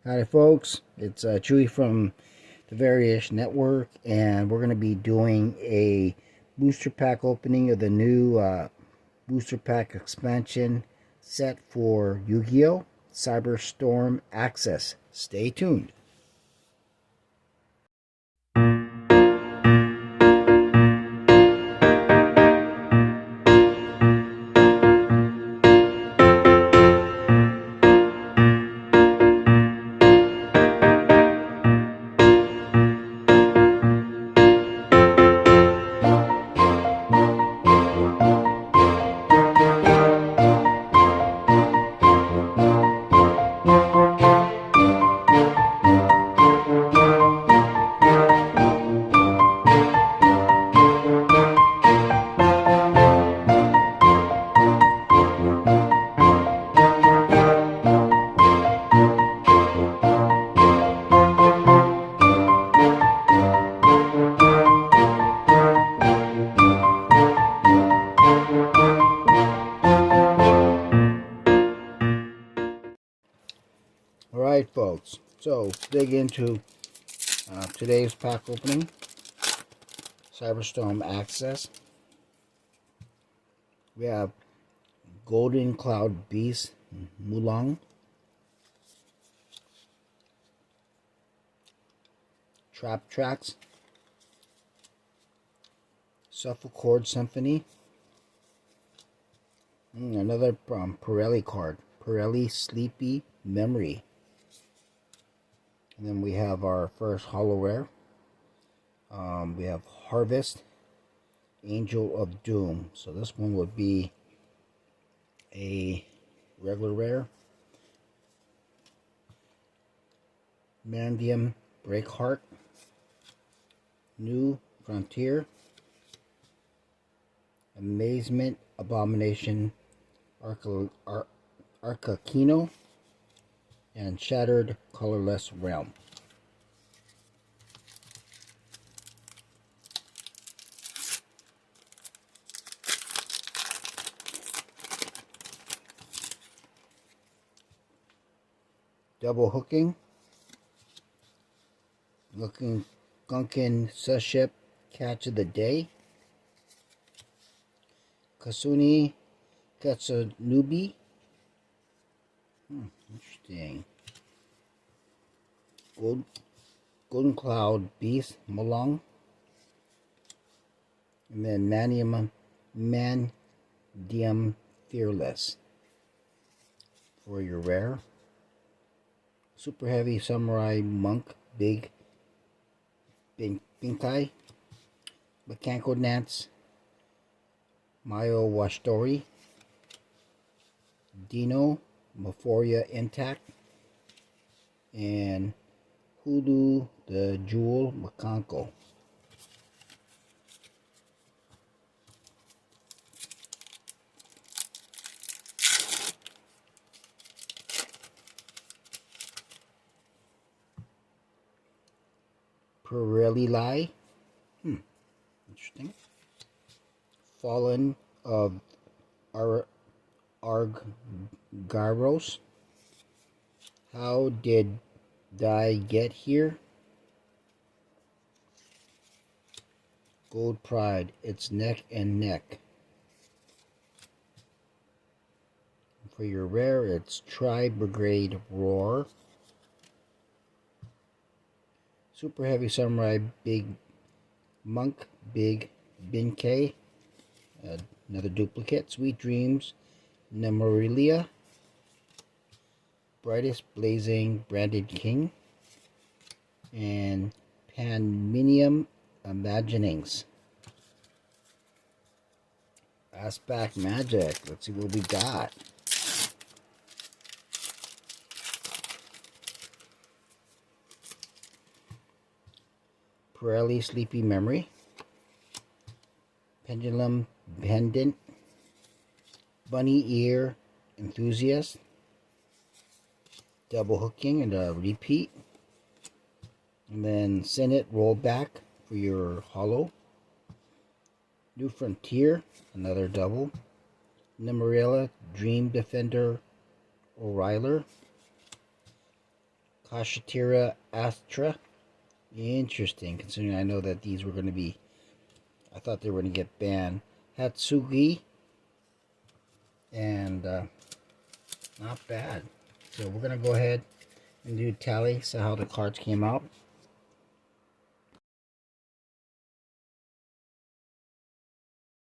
Howdy folks, it's Chewy from the Various Network, and we're going to be doing a booster pack opening of the new booster pack expansion set for Yu-Gi-Oh! Cyberstorm Access. Stay tuned. Alright folks, so let's dig into today's pack opening, Cyberstorm Access. We have Golden Cloud Beast Mulong, Trap Tracks, Shuffle Chord Symphony, another Pirelli card, Pirelli Sleepy Memory. And then we have our first holo rare. We have Harvest, Angel of Doom. So this one would be a regular rare. Mandium Breakheart, New Frontier, Amazement Abomination Arcakino, and Shattered Colorless Realm. Double hooking, Gunkin Suship Catch of the Day, Kasuni Katsunubi, interesting, Golden Cloud Beast Malong, and then Mandium Fearless for your rare. Super Heavy Samurai Monk Big Binkai, Mechanical Nance, Mayo Washtori, Dino Maphoria Intact, and Hoodoo the Jewel Makanko. Pirelli Lai, interesting. Fallen of Argyros. How did I get here? Gold Pride, it's neck and neck. For your rare, it's Tri Brigade Roar. Super Heavy Samurai Big Monk Big Binkei, another duplicate. Sweet Dreams Nemorilia, Brightest Blazing Branded King, and Panminium Imaginings. Aspect Magic, let's see what we got. Pirelli Sleepy Memory, Pendulum Pendant, Bunny Ear Enthusiast, Double Hooking and a repeat, and then Senate Rollback for your holo, New Frontier, another double, Nemorilla Dream Defender O'Reiler, Kashatira Astra. Interesting, considering I know that these were going to be, I thought they were going to get banned. Hatsugi. And not bad. So we're going to go ahead and do tally, so how the cards came out.